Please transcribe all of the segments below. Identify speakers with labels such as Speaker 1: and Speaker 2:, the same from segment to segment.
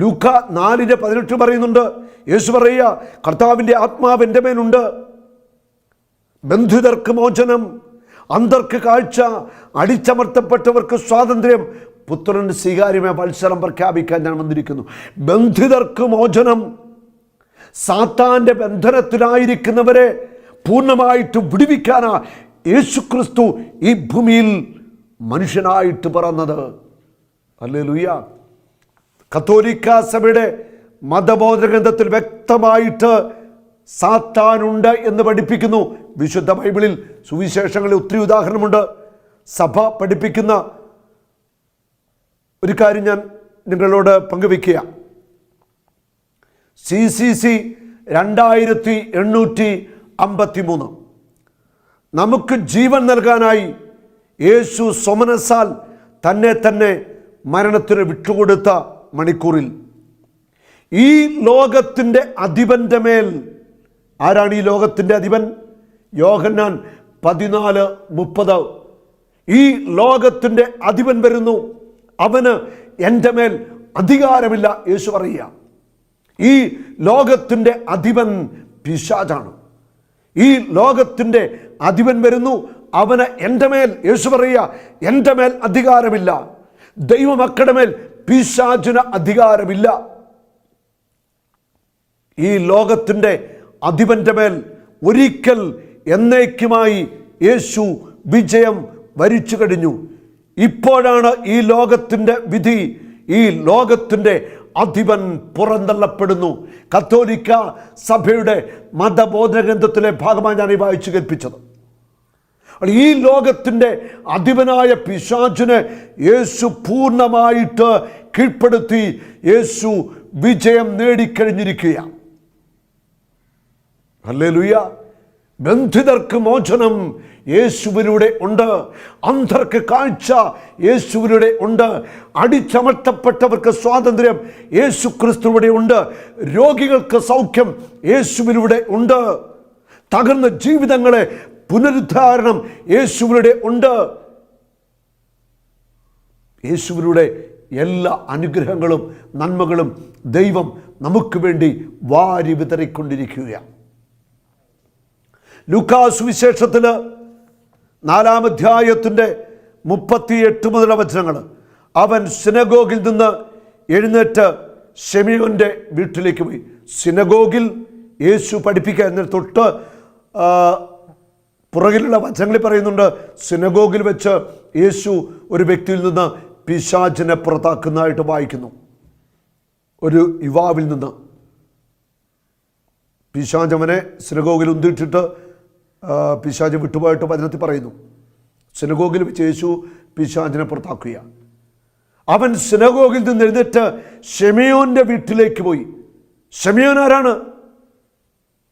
Speaker 1: ലൂക്ക 4:18 പറയുന്നുണ്ട്. യേശു പറയുക, കർത്താവിൻ്റെ ആത്മാവ് എൻ്റെ മേലുണ്ട്, ബന്ധിതർക്ക് മോചനം, അന്ധർക്ക് കാഴ്ച, അടിച്ചമർത്തപ്പെട്ടവർക്ക് സ്വാതന്ത്ര്യം, പുത്രന് സ്വീകാര്യമായ വത്സരം പ്രഖ്യാപിക്കാൻ ഞാൻ വന്നിരിക്കുന്നു. ബന്ധിതർക്ക് മോചനം, സാത്താൻ്റെ ബന്ധനത്തിലായിരിക്കുന്നവരെ പൂർണ്ണമായിട്ട് വിടുവിക്കാനാ യേശുക്രിസ്തു ഈ ഭൂമിയിൽ മനുഷ്യനായിട്ട് പിറന്നത്. ഹല്ലേലൂയ. കത്തോലിക്ക സഭയുടെ മതബോധന ഗ്രന്ഥത്തിൽ വ്യക്തമായിട്ട് സാത്താനുണ്ട് എന്ന് പഠിപ്പിക്കുന്നു. വിശുദ്ധ ബൈബിളിൽ സുവിശേഷങ്ങളിൽ ഒത്തിരി ഉദാഹരണമുണ്ട്. സഭ പഠിപ്പിക്കുന്ന ഒരു കാര്യം ഞാൻ നിങ്ങളോട് പങ്കുവെക്കുക. CCC 2853 നമുക്ക് ജീവൻ നൽകാനായി യേശു സ്വമനസാൽ തന്നെ മരണത്തിന് വിട്ടുകൊടുത്ത മണിക്കൂറിൽ ഈ ലോകത്തിൻ്റെ അധിപൻ്റെ മേൽ, ആരാണ് ഈ ലോകത്തിൻ്റെ അധിപൻ? യോഹന്നാൻ 14:30. ഈ ലോകത്തിൻ്റെ അധിപൻ വരുന്നു, അവന് എൻ്റെ മേൽ അധികാരമില്ല. യേശു പറയുക, ഈ ലോകത്തിൻ്റെ അധിപൻ പിശാചാണ്. ഈ ലോകത്തിൻ്റെ അധിപൻ വരുന്നു, അവന് എൻ്റെ മേൽ, യേശു പറയുക, എൻ്റെ മേൽ അധികാരമില്ല. ദൈവമക്കളുടെ മേൽ പിശാചിന് അധികാരമില്ല. ഈ ലോകത്തിൻ്റെ അധിപൻ്റെ മേൽ ഒരിക്കൽ എന്നേക്കുമായി യേശു വിജയം വരിച്ചു കഴിഞ്ഞു. ഇപ്പോഴാണ് ഈ ലോകത്തിൻ്റെ വിധി. ഈ ലോകത്തിൻ്റെ അധിപൻ പുറന്തള്ളപ്പെടുന്നു. കത്തോലിക്ക സഭയുടെ മതബോധന ഗ്രന്ഥത്തിലെ ഭാഗമായി ഞാൻ ഈ വായിച്ചു കേൾപ്പിച്ചത്. ഈ ലോകത്തിൻ്റെ അധിപനായ പിശാചിനെ യേശു പൂർണ്ണമായിട്ട് കീഴ്പ്പെടുത്തി. യേശു വിജയം നേടിക്കഴിഞ്ഞിരിക്കുകയാണ്. ഹല്ലേലൂയ. ബന്ധിതർക്ക് മോചനം യേശുവിലൂടെ ഉണ്ട്, അന്ധർക്ക് കാഴ്ച യേശുവിലൂടെ ഉണ്ട്, അടിച്ചമർത്തപ്പെട്ടവർക്ക് സ്വാതന്ത്ര്യം യേശു ക്രിസ്തുവിലൂടെ ഉണ്ട്, രോഗികൾക്ക് സൗഖ്യം യേശുവിലൂടെ ഉണ്ട്, തകർന്ന ജീവിതങ്ങളെ പുനരുദ്ധാരണം യേശുവിലൂടെ ഉണ്ട്. യേശുവിലൂടെ എല്ലാ അനുഗ്രഹങ്ങളും നന്മകളും ദൈവം നമുക്ക് വേണ്ടി വാരി വിതറിക്കൊണ്ടിരിക്കുകയാണ്. ലൂക്കാ സുവിശേഷത്തിൽ 4-ാം അധ്യായത്തിൻ്റെ 38 മുതലുള്ള വചനങ്ങൾ, അവൻ സിനഗോഗിൽ നിന്ന് എഴുന്നേറ്റ് ശിമയോൻ്റെ വീട്ടിലേക്ക് പോയി. സിനഗോഗിൽ യേശു പഠിപ്പിക്കുക. എന്നതിന് തൊട്ട് പുറകിലുള്ള വചനങ്ങളിൽ പറയുന്നുണ്ട്, സിനഗോഗിൽ വെച്ച് യേശു ഒരു വ്യക്തിയിൽ നിന്ന് പിശാചിനെ പുറത്താക്കുന്നതായിട്ട് വായിക്കുന്നു. ഒരു യുവാവിൽ നിന്ന് പിശാചവനെ സിനഗോഗിൽ ഉന്തിയിട്ടിട്ട് പിശാച് വിട്ടുപോയിട്ട് വചനത്തിൽ പറയുന്നു. സിനഗോഗിൽ വെച്ച് യേശു പിശാചിനെ പുറത്താക്കുക. അവൻ സിനഗോഗിൽ നിന്ന് എഴുന്നേറ്റ് ശിമയോന്റെ വീട്ടിലേക്ക് പോയി. ശിമയോൻ ആരാണ്?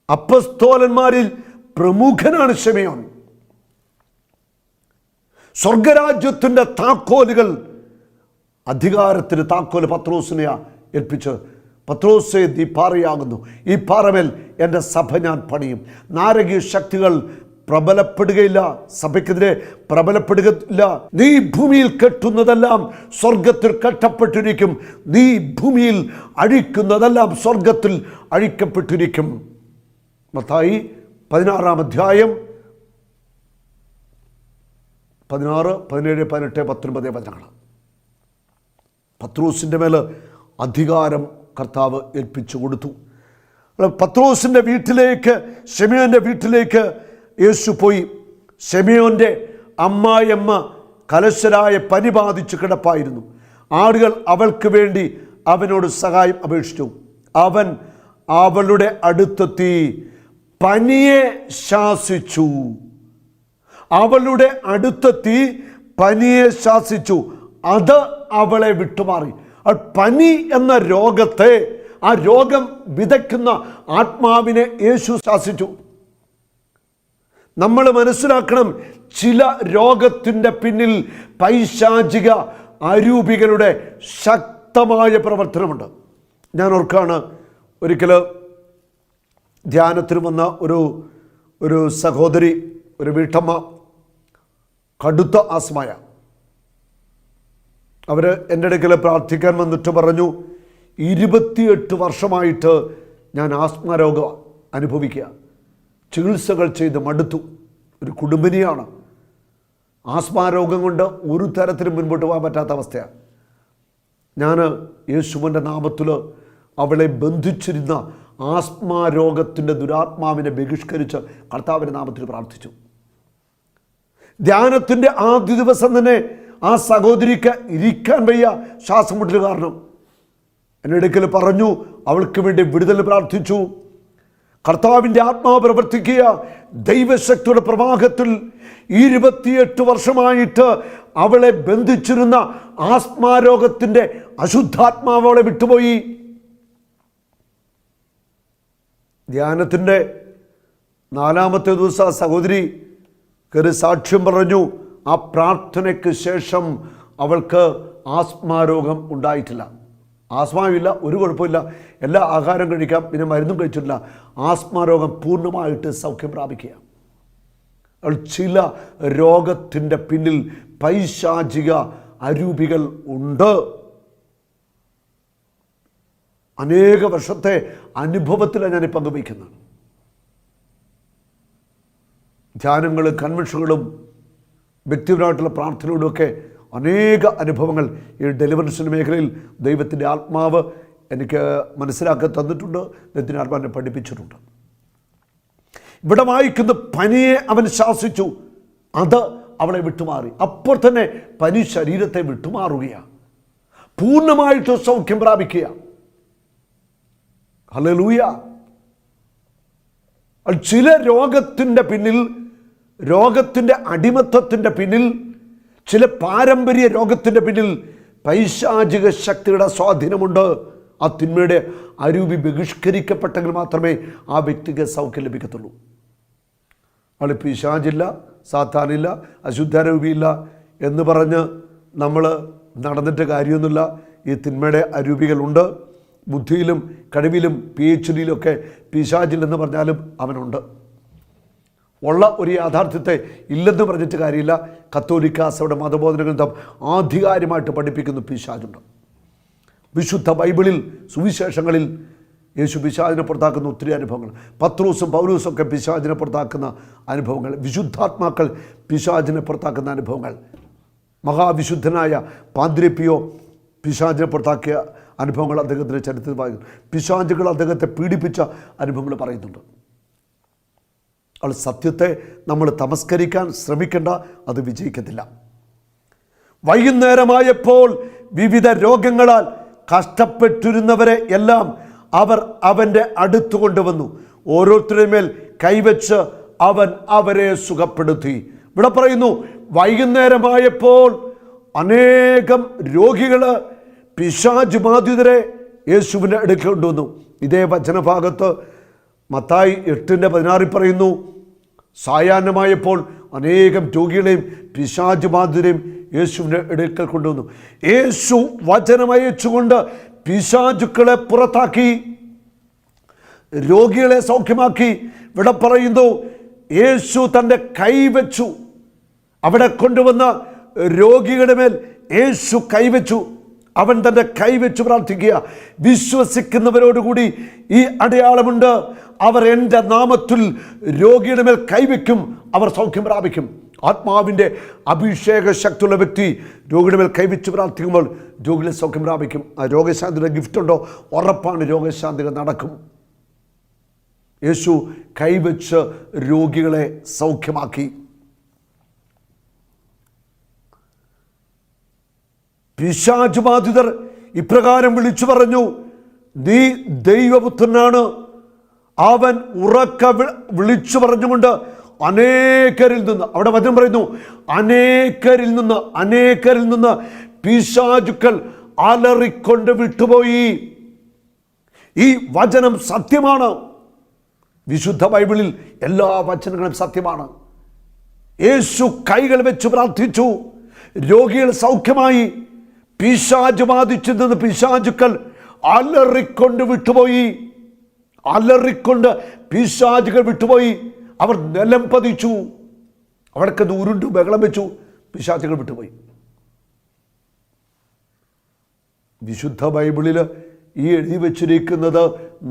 Speaker 1: അപ്പസ്തോലന്മാരിൽ പ്രമുഖനാണ് ശിമയോൻ. സ്വർഗരാജ്യത്തിൻ്റെ താക്കോലുകൾ, അധികാരത്തിന് താക്കോല് പത്രോസിനെ ഏൽപ്പിച്ച്, പത്രോസേ നീ പാറയാകുന്നു, ഈ പാറമേൽ എൻ്റെ സഭ ഞാൻ പണിയും. നാരകീയ ശക്തികൾ പ്രബലപ്പെടുകയില്ല, സഭയ്ക്കെതിരെ പ്രബലപ്പെടുകയില്ല. നീ ഭൂമിയിൽ കെട്ടുന്നതെല്ലാം സ്വർഗത്തിൽ കെട്ടപ്പെട്ടിരിക്കും, നീ ഭൂമിയിൽ അഴിക്കുന്നതെല്ലാം സ്വർഗത്തിൽ അഴിക്കപ്പെട്ടിരിക്കും. മത്തായി 16-ാം അധ്യായം 16, 17, 18, 19 വചനങ്ങൾ. പത്രോസിൻ്റെ മേൽ അധികാരം കർത്താവ് ഏൽപ്പിച്ചു കൊടുത്തു. പത്രോസിൻ്റെ വീട്ടിലേക്ക്, ശിമയോൻ്റെ വീട്ടിലേക്ക് യേശു പോയി. ശിമയോൻ്റെ അമ്മായിയമ്മ കലശരായ പനി ബാധിച്ച് കിടപ്പായിരുന്നു. ആളുകൾ അവൾക്ക് വേണ്ടി അവനോട് സഹായം അപേക്ഷിച്ചു. അവൻ അവളുടെ അടുത്തെത്തി പനിയെ ശാസിച്ചു. അവളുടെ അടുത്തെത്തി പനിയെ ശാസിച്ചു. അത് അവളെ വിട്ടുമാറി. പനി എന്ന രോഗത്തെ, ആ രോഗം വിതയ്ക്കുന്ന ആത്മാവിനെ യേശു ശാസിച്ചു. നമ്മൾ മനസ്സിലാക്കണം, ചില രോഗത്തിൻ്റെ പിന്നിൽ പൈശാചിക അരൂപികളുടെ ശക്തമായ പ്രവർത്തനമുണ്ട്. ഞാൻ ഓർക്കാണ്, ഒരിക്കൽ ധ്യാനത്തിന് വന്ന ഒരു സഹോദരി, ഒരു വീട്ടമ്മ, കടുത്ത ആസ്മയ. അവർ എൻ്റെ അടുക്കൽ പ്രാർത്ഥിക്കാൻ വന്നിട്ട് പറഞ്ഞു, 28 വർഷമായിട്ട് ഞാൻ ആസ്മരോഗം അനുഭവിക്കുക. ചികിത്സകൾ ചെയ്ത് മടുത്തു. ഒരു കുടുംബിനിയാണ്. ആസ്മാരോഗം കൊണ്ട് ഒരു തരത്തിലും മുൻപോട്ട് പോകാൻ പറ്റാത്ത അവസ്ഥയാണ്. ഞാൻ യേശുവിൻ്റെ നാമത്തിൽ അവളെ ബന്ധിച്ചിരുന്ന ആസ്മാരോഗത്തിൻ്റെ ദുരാത്മാവിനെ ബഹിഷ്കരിച്ച് കർത്താവിൻ്റെ നാമത്തിൽ പ്രാർത്ഥിച്ചു. ധ്യാനത്തിൻ്റെ ആദ്യ ദിവസം തന്നെ ആ സഹോദരിക്ക് ഇരിക്കാൻ വയ്യ, ശ്വാസം മുട്ടൽ കാരണം. എൻ്റെ അടുക്കൽ പറഞ്ഞു, അവൾക്ക് വേണ്ടി വിടുതൽ പ്രാർത്ഥിച്ചു. കർത്താവിൻ്റെ ആത്മാവ് പ്രവർത്തിക്കുക. ദൈവശക്തിയുടെ പ്രവാഹത്തിൽ 28 വർഷമായിട്ട് അവളെ ബന്ധിച്ചിരുന്ന ആസ്മാരോഗത്തിൻ്റെ അശുദ്ധാത്മാവ് അവളെ വിട്ടുപോയി. ധ്യാനത്തിൻ്റെ 4-ാമത്തെ ദിവസം സഹോദരി കയറി സാക്ഷ്യം പറഞ്ഞു. ആ പ്രാർത്ഥനയ്ക്ക് ശേഷം അവൾക്ക് ആസ്മാരോഗം ഉണ്ടായിട്ടില്ല. ആസ്മാവില്ല, ഒരു കുഴപ്പമില്ല, എല്ലാ ആഹാരം കഴിക്കാം, പിന്നെ മരുന്നും കഴിച്ചിട്ടില്ല. ആസ്മാരോഗം പൂർണ്ണമായിട്ട് സൗഖ്യം പ്രാപിക്കുക. അവൾ ചില രോഗത്തിൻ്റെ പിന്നിൽ പൈശാചിക അരൂപികൾ ഉണ്ട്. അനേക വർഷത്തെ അനുഭവത്തിലാണ് ഞാൻ പങ്കുവയ്ക്കുന്നത്. ധ്യാനങ്ങളും കൺവെൻഷനുകളും വ്യക്തിപരമായിട്ടുള്ള പ്രാർത്ഥനയോടുമൊക്കെ അനേക അനുഭവങ്ങൾ ഈ ഡെലിവറൻസിൻ്റെ മേഖലയിൽ ദൈവത്തിൻ്റെ ആത്മാവ് എനിക്ക് മനസ്സിലാക്കി തന്നിട്ടുണ്ട്. ദൈവത്തിൻ്റെ ആത്മാവിനെ പഠിപ്പിച്ചിട്ടുണ്ട്. ഇവിടെ വായിക്കുന്ന പനിയെ അവൻ ശാസിച്ചു, അത് അവളെ വിട്ടുമാറി. അപ്പോൾ തന്നെ പനി ശരീരത്തെ വിട്ടുമാറുകയാണ്, പൂർണ്ണമായിട്ട് സൗഖ്യം പ്രാപിക്കുക. ഹല്ലേലൂയ. ചില രോഗത്തിൻ്റെ പിന്നിൽ, രോഗത്തിൻ്റെ അടിമത്തത്തിൻ്റെ പിന്നിൽ, ചില പാരമ്പര്യ രോഗത്തിൻ്റെ പിന്നിൽ പൈശാചിക ശക്തിയുടെ സ്വാധീനമുണ്ട്. ആ തിന്മയുടെ അരൂപി ബഹിഷ്കരിക്കപ്പെട്ടെങ്കിൽ മാത്രമേ ആ വ്യക്തിക്ക് സൗഖ്യം ലഭിക്കത്തുള്ളൂ. അവൾ പിശാചില്ല, സാത്താനില്ല, അശുദ്ധാരൂപിയില്ല എന്ന് പറഞ്ഞ് നമ്മൾ നടന്നിട്ട് കാര്യമൊന്നുമില്ല. ഈ തിന്മയുടെ അരൂപികളുണ്ട്. ബുദ്ധിയിലും കഴിവിലും PhDയിലൊക്കെ പിശാചില്ലെന്ന് പറഞ്ഞാലും അവനുണ്ട്. ഉള്ള ഒരു യാഥാർത്ഥ്യത്തെ ഇല്ലെന്ന് പറഞ്ഞിട്ട് കാര്യമില്ല. കത്തോലിക്ക സഭയുടെ മതബോധന ഗ്രന്ഥം ആധികാരികമായിട്ട് പഠിപ്പിക്കുന്നു പിശാചുണ്ട്. വിശുദ്ധ ബൈബിളിൽ സുവിശേഷങ്ങളിൽ യേശു പിശാചിനെ പുറത്താക്കുന്ന ഒത്തിരി അനുഭവങ്ങൾ, പത്രോസും പൗലോസും ഒക്കെ പിശാചിനെ പുറത്താക്കുന്ന അനുഭവങ്ങൾ, വിശുദ്ധാത്മാക്കൾ പിശാചിനെ പുറത്താക്കുന്ന അനുഭവങ്ങൾ, മഹാവിശുദ്ധനായ പാദ്രി പിയോ പിശാചിനെ പുറത്താക്കിയ അനുഭവങ്ങൾ അദ്ദേഹത്തിൻ്റെ ചരിത്രത്തിൽ പറയുന്നു. പിശാചുകൾ അദ്ദേഹത്തെ പീഡിപ്പിച്ച അനുഭവങ്ങൾ പറയുന്നുണ്ട്. അത് സത്യത്തെ നമ്മൾ തമസ്കരിക്കാൻ ശ്രമിക്കേണ്ട, അത് വിജയിക്കത്തില്ല. വൈകുന്നേരമായപ്പോൾ വിവിധ രോഗങ്ങളാൽ കഷ്ടപ്പെട്ടിരുന്നവരെ എല്ലാം അവർ അവൻ്റെ അടുത്ത് കൊണ്ടുവന്നു. ഓരോരുത്തരുടെ മേൽ കൈവച്ച് അവൻ അവരെ സുഖപ്പെടുത്തി. ഇവിടെ പറയുന്നു, വൈകുന്നേരമായപ്പോൾ അനേകം രോഗികൾ, പിശാച് ബാധിതരെ യേശുവിൻ്റെ അടുക്കൽ കൊണ്ടുവന്നു. ഇതേ വചനഭാഗത്ത് മത്തായി 8:16 പറയുന്നു, സായാഹ്നമായപ്പോൾ അനേകം രോഗികളെയും പിശാച് ബാധിതരെയും യേശുവിൻ്റെ അടുക്കൽ കൊണ്ടുവന്നു. യേശു വചനമയച്ചുകൊണ്ട് പിശാചുക്കളെ പുറത്താക്കി, രോഗികളെ സൗഖ്യമാക്കി. ഇവിടെ പറയുന്നു, യേശു തൻ്റെ കൈവച്ചു. അവിടെ കൊണ്ടുവന്ന രോഗികളുടെ മേൽ യേശു കൈവച്ചു. അവൻ തൻ്റെ കൈവച്ച് പ്രാർത്ഥിക്കുക. വിശ്വസിക്കുന്നവരോടുകൂടി ഈ അടയാളമുണ്ട്, അവർ എൻ്റെ നാമത്തിൽ രോഗിയുടെ മേൽ കൈവയ്ക്കും, അവർ സൗഖ്യം പ്രാപിക്കും. ആത്മാവിൻ്റെ അഭിഷേക ശക്തിയുള്ള വ്യക്തി രോഗിയുടെ മേൽ കൈവച്ച് പ്രാർത്ഥിക്കുമ്പോൾ രോഗികളെ സൗഖ്യം പ്രാപിക്കും. ആ രോഗശാന്തിയുടെ ഗിഫ്റ്റ് ഉണ്ടോ? ഉറപ്പാണ് രോഗശാന്തികൾ നടക്കും. യേശു കൈവച്ച് രോഗികളെ സൗഖ്യമാക്കി. പിശാച് ബാധിതർ ഇപ്രകാരം വിളിച്ചു പറഞ്ഞു, നീ ദൈവപുത്രനാണ്. അവൻ ഉറക്ക വിളിച്ചു പറഞ്ഞുകൊണ്ട് അനേകരിൽ നിന്ന്, അവിടെ വചനം പറയുന്നു, അനേകരിൽ നിന്ന് പിശാചുക്കൾ അലറിക്കൊണ്ട് വിട്ടുപോയി. ഈ വചനം സത്യമാണ്. വിശുദ്ധ ബൈബിളിൽ എല്ലാ വചനങ്ങളും സത്യമാണ്. യേശു കൈകൾ വെച്ച് പ്രാർത്ഥിച്ചു, രോഗികൾ സൗഖ്യമായി. പിശാച് ബാധിച്ചു നിന്ന് പിശാചുക്കൾ അലറിക്കൊണ്ട് വിട്ടുപോയി. അലറിക്കൊണ്ട് പിശാചുകൾ വിട്ടുപോയി. അവർ നിലം പതിച്ചു. അവിടേക്ക് ഉരുണ്ടു ബഹളം വെച്ചു. പിശാചുകൾ വിട്ടുപോയി. വിശുദ്ധ ബൈബിളിൽ ഈ എഴുതി വച്ചിരിക്കുന്നത്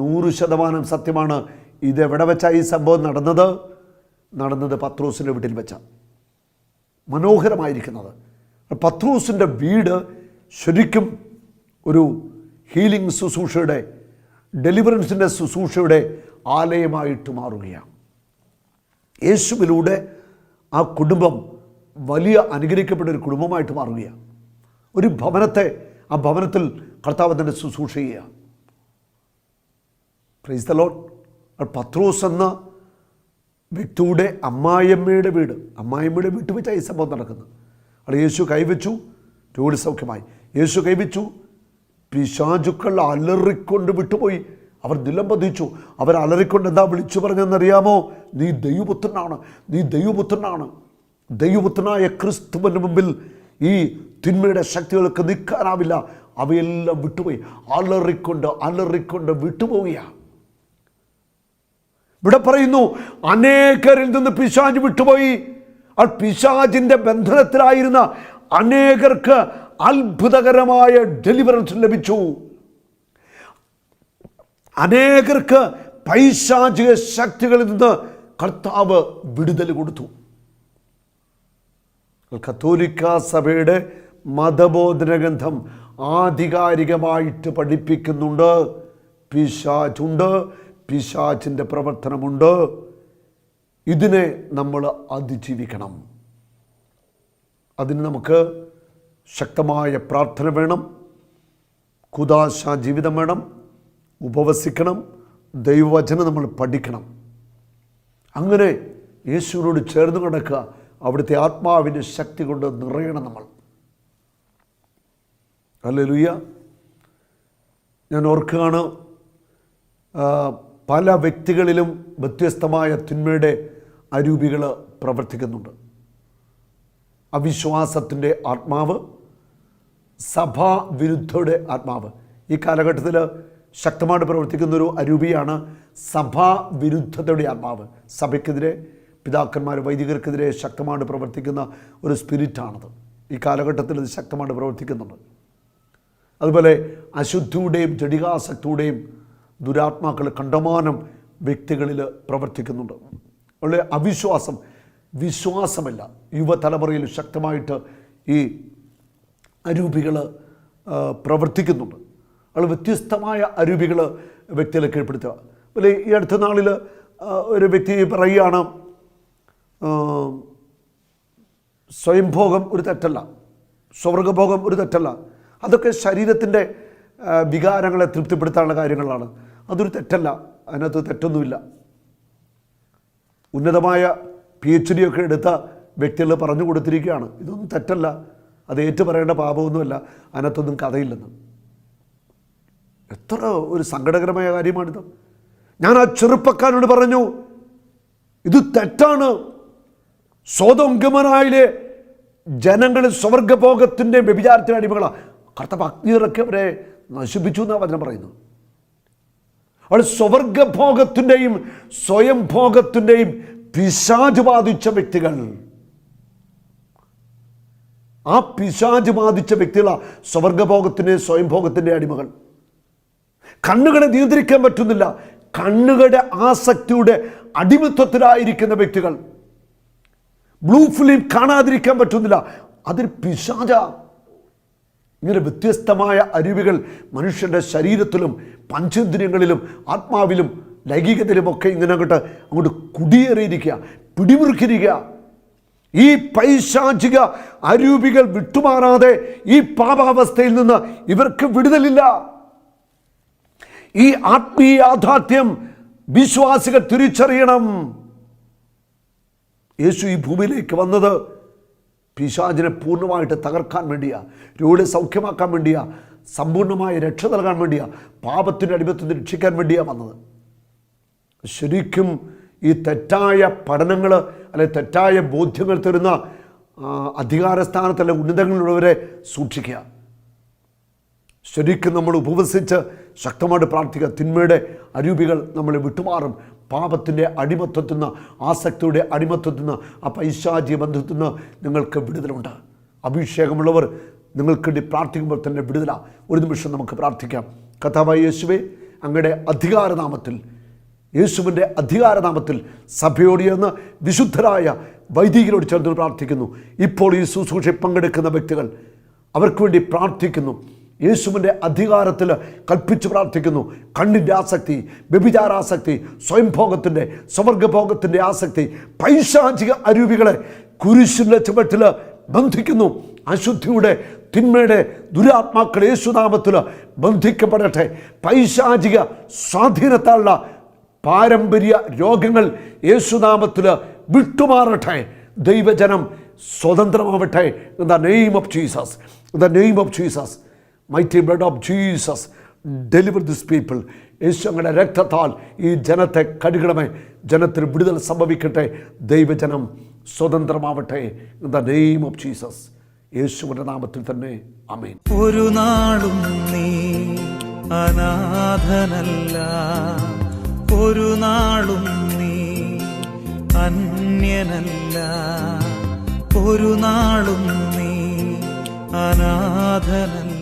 Speaker 1: 100% സത്യമാണ്. ഇതെവിടെ വെച്ചാണ് ഈ സംഭവം നടന്നത് പത്രോസിൻ്റെ വീട്ടിൽ വെച്ചാണ്. മനോഹരമായിരിക്കുന്നത്. പത്രോസിൻ്റെ വീട് ശരിക്കും ഒരു ഹീലിംഗ് ശുശ്രൂഷയുടെ, ഡെലിവറൻസിൻ്റെ ശുശ്രൂഷയുടെ ആലയമായിട്ട് മാറുകയാണ്. യേശുവിലൂടെ ആ കുടുംബം വലിയ അനുഗ്രഹിക്കപ്പെട്ട ഒരു കുടുംബമായിട്ട് മാറുകയാണ്. ഒരു ഭവനത്തെ, ആ ഭവനത്തിൽ കർത്താവ് തന്നെ ശുശ്രൂഷ ചെയ്യുക. Praise the Lord. പത്രോസ് എന്ന വ്യക്തിയുടെ അമ്മായിയമ്മയുടെ വീട്ടിൽ വെച്ചാൽ ഈ സംഭവം നടക്കുന്നത്. അവിടെ യേശു കൈവച്ചു, രോഗി സൗഖ്യമായി. യേശു കൈവച്ചു, പിശാചുക്കൾ അലറിക്കൊണ്ട് വിട്ടുപോയി. അവർ നിലംപതിച്ചു. അവർ അലറിക്കൊണ്ട് എന്താ വിളിച്ചു പറഞ്ഞെന്നറിയാമോ? നീ ദൈവപുത്രനാണ്, നീ ദൈവപുത്രനാണ്. ദൈവപുത്രനായ ക്രിസ്തുവിൻ്റെ മുമ്പിൽ ഈ തിന്മയുടെ ശക്തികൾക്ക് നിൽക്കാനാവില്ല. അവയെല്ലാം വിട്ടുപോയി. അലറിക്കൊണ്ട് വിട്ടുപോവുകയാണ്. ഇവിടെ പറയുന്നു, അനേകരിൽ നിന്ന് പിശാച് വിട്ടുപോയി. ആ പിശാചിൻ്റെ ബന്ധനത്തിലായിരുന്ന അനേകർക്ക് അത്ഭുതകരമായ ഡെലിവറൻസ് ലഭിച്ചു. അനേകർക്ക് പൈശാചിക ശക്തികളിൽ നിന്ന് കർത്താവ് വിടുതൽ കൊടുത്തു. കത്തോലിക്ക സഭയുടെ മതബോധന ഗ്രന്ഥം ആധികാരികമായിട്ട് പഠിപ്പിക്കുന്നുണ്ട്. പിശാചുണ്ട്, പിശാചിൻ്റെ പ്രവർത്തനമുണ്ട്. ഇതിനെ നമ്മൾ അതിജീവിക്കണം. അതിന് നമുക്ക് ശക്തമായ പ്രാർത്ഥന വേണം, കുദാശ ജീവിതം വേണം, ഉപവസിക്കണം, ദൈവവചനം നമ്മൾ പഠിക്കണം. അങ്ങനെ യേശുവിനോട് ചേർന്ന് കിടക്കുക. അവിടുത്തെ ആത്മാവിൻ്റെ ശക്തി കൊണ്ട് നിറയണം നമ്മൾ. ഹല്ലേലൂയ. ഞാൻ ഓർക്കുകയാണ്, പല വ്യക്തികളിലും വ്യത്യസ്തമായ തിന്മയുടെ അരൂപികൾ പ്രവർത്തിക്കുന്നുണ്ട്. അവിശ്വാസത്തിൻ്റെ ആത്മാവ്, സഭാവിരുദ്ധയുടെ ആത്മാവ്. ഈ കാലഘട്ടത്തിൽ ശക്തമായിട്ട് പ്രവർത്തിക്കുന്നൊരു അരൂപിയാണ് സഭാവിരുദ്ധതയുടെ ആത്മാവ്. സഭയ്ക്കെതിരെ, പിതാക്കന്മാർ, വൈദികർക്കെതിരെ ശക്തമായിട്ട് പ്രവർത്തിക്കുന്ന ഒരു സ്പിരിറ്റാണത്. ഈ കാലഘട്ടത്തിൽ ഇത് ശക്തമായിട്ട് പ്രവർത്തിക്കുന്നുണ്ട്. അതുപോലെ അശുദ്ധിയുടെയും ജഡികാസക്തിയുടെയും ദുരാത്മാക്കൾ കണ്ടമാനം വ്യക്തികളിൽ പ്രവർത്തിക്കുന്നുണ്ട്. അതുപോലെ അവിശ്വാസം, വിശ്വാസമല്ല. യുവതലമുറയിൽ ശക്തമായിട്ട് ഈ അരൂപികൾ പ്രവർത്തിക്കുന്നുണ്ട്. അത് വ്യത്യസ്തമായ അരൂപികൾ വ്യക്തികളെ കീഴ്പ്പെടുത്തുക. അതുപോലെ ഈ അടുത്ത നാളിൽ ഒരു വ്യക്തി പറയുകയാണ്, സ്വയംഭോഗം ഒരു തെറ്റല്ല, സ്വർഗഭോഗം ഒരു തെറ്റല്ല. അതൊക്കെ ശരീരത്തിൻ്റെ വികാരങ്ങളെ തൃപ്തിപ്പെടുത്താനുള്ള കാര്യങ്ങളാണ്. അതൊരു തെറ്റല്ല, അതിനകത്ത് തെറ്റൊന്നുമില്ല. ഉന്നതമായ PhD ഒക്കെ എടുത്ത വ്യക്തികൾ പറഞ്ഞു കൊടുത്തിരിക്കുകയാണ്, ഇതൊന്നും തെറ്റല്ല, അത് ഏറ്റുപറയേണ്ട പാപമൊന്നുമല്ല, അതിനകത്തൊന്നും കഥയില്ലെന്ന്. എത്ര ഒരു സങ്കടകരമായ കാര്യമാണിത്. ഞാൻ ആ ചെറുപ്പക്കാരനോട് പറഞ്ഞു, ഇത് തെറ്റാണ്. സോദോം ഗൊമോറയിലെ ജനങ്ങൾ സ്വർഗഭോഗത്തിൻ്റെ വ്യഭിചാരത്തിൻ്റെ അടിമകളാണ്. കർത്താവ് അഗ്നിയിറക്കി അവരെ നശിപ്പിച്ചു എന്നാണ് വചനം പറയുന്നത്. അവൾ സ്വർഗഭോഗത്തിൻ്റെയും സ്വയംഭോഗത്തിൻ്റെയും പിശാച് ബാധിച്ച വ്യക്തികൾ. ആ പിശാച് ബാധിച്ച വ്യക്തികളാണ് സ്വർഗഭോഗത്തിൻ്റെ സ്വയംഭോഗത്തിൻ്റെ അടിമകൾ. കണ്ണുകളെ നിയന്ത്രിക്കാൻ പറ്റുന്നില്ല, കണ്ണുകളുടെ ആസക്തിയുടെ അടിമത്വത്തിലായിരിക്കുന്ന വ്യക്തികൾ. ബ്ലൂ ഫിലിം കാണാതിരിക്കാൻ പറ്റുന്നില്ല, അതൊരു പിശാച. ഇങ്ങനെ വ്യത്യസ്തമായ അരുവികൾ മനുഷ്യൻ്റെ ശരീരത്തിലും പഞ്ചേന്ദ്രിയങ്ങളിലും ആത്മാവിലും ലൈംഗികതയിലുമൊക്കെ ഇങ്ങനെ അങ്ങോട്ട് കുടിയേറിയിരിക്കുക, പിടിമുറുക്കിയിരിക്കുക. ഈ പൈശാചിക അരൂപികൾ വിട്ടുമാറാതെ ഈ പാപാവസ്ഥയിൽ നിന്ന് ഇവർക്ക് വിടുതലില്ല. ഈ ആത്മീയ യാഥാർത്ഥ്യം വിശ്വാസികൾ തിരിച്ചറിയണം. യേശു ഈ ഭൂമിയിലേക്ക് വന്നത് പിശാചിനെ പൂർണ്ണമായിട്ട് തകർക്കാൻ വേണ്ടിയാ, രോഗികളെ സൗഖ്യമാക്കാൻ വേണ്ടിയാ, സമ്പൂർണ്ണമായ രക്ഷ നൽകാൻ വേണ്ടിയാ, പാപത്തിൻ്റെ അടിമത്തത്തിൽ രക്ഷിക്കാൻ വേണ്ടിയാ വന്നത്. ശരിക്കും ഈ തെറ്റായ പഠനങ്ങൾ അല്ലെ തെറ്റായ ബോധ്യങ്ങൾ തരുന്ന അധികാരസ്ഥാനത്തല്ല ഉന്നതങ്ങളിലുള്ളവരെ സൂക്ഷിക്കുക. ശരിക്കും നമ്മൾ ഉപവസിച്ച് ശക്തമായിട്ട് പ്രാർത്ഥിക്കുക. തിന്മയുടെ അരൂപികൾ നമ്മളെ വിട്ടുമാറും. പാപത്തിൻ്റെ അടിമത്വത്തിൽ നിന്ന്, ആസക്തിയുടെ അടിമത്വത്തിൽ നിന്ന്, ആ പൈശാചിക ബന്ധത്തിൽ നിന്ന് നിങ്ങൾക്ക് വിടുതലുണ്ട്. അഭിഷേകമുള്ളവർ നിങ്ങൾക്ക് വേണ്ടി പ്രാർത്ഥിക്കുമ്പോൾ തന്നെ വിടുതല. ഒരു നിമിഷം നമുക്ക് പ്രാർത്ഥിക്കാം. കർത്താവായ യേശുവേ, അങ്ങയുടെ അധികാരനാമത്തിൽ, യേശുവിൻ്റെ അധികാരനാമത്തിൽ സഭയോട് എന്ന് വിശുദ്ധരായ വൈദികരോട് ചേർന്ന് പ്രാർത്ഥിക്കുന്നു. ഇപ്പോൾ ഈ ശുശ്രൂഷയിൽ പങ്കെടുക്കുന്ന വ്യക്തികൾ, അവർക്ക് വേണ്ടി പ്രാർത്ഥിക്കുന്നു. യേശുവിൻ്റെ അധികാരത്തിൽ കൽപ്പിച്ച് പ്രാർത്ഥിക്കുന്നു. കണ്ണിൻ്റെ ആസക്തി, വ്യഭിചാരാസക്തി, സ്വയംഭോഗത്തിൻ്റെ, സ്വർഗഭോഗത്തിൻ്റെ ആസക്തി, പൈശാചിക അരൂപികളെ കുരിശിൻ്റെ ചുവട്ടിൽ ബന്ധിക്കുന്നു. അശുദ്ധിയുടെ, തിന്മയുടെ ദുരാത്മാക്കൾ യേശുനാമത്തിൽ ബന്ധിക്കപ്പെടട്ടെ. പൈശാചിക സ്വാധീനത്താലുള്ള പാരമ്പര്യ രോഗങ്ങൾ യേശുനാമത്തിൽ വിട്ടുമാറട്ടെ. ദൈവജനം സ്വതന്ത്രമാവട്ടെ. In the name of Jesus, in the name of Jesus, mighty blood of Jesus, deliver this people. യേശു അങ്ങയുടെ രക്തത്താൽ ഈ ജനത്തെ കഴുകണമേ. ജനത്തിന് വിടുതൽ സംഭവിക്കട്ടെ. ദൈവജനം സ്വതന്ത്രമാവട്ടെ. In the name of Jesus, യേശുവിൻ്റെ നാമത്തിൽ തന്നെ, ആമേൻ.
Speaker 2: ഒരു നാളും നീ അനാഥനല്ല, ഒരു നാളും നീ അന്യനല്ല, ഒരു നാളും നീ അനാഥനല്ല.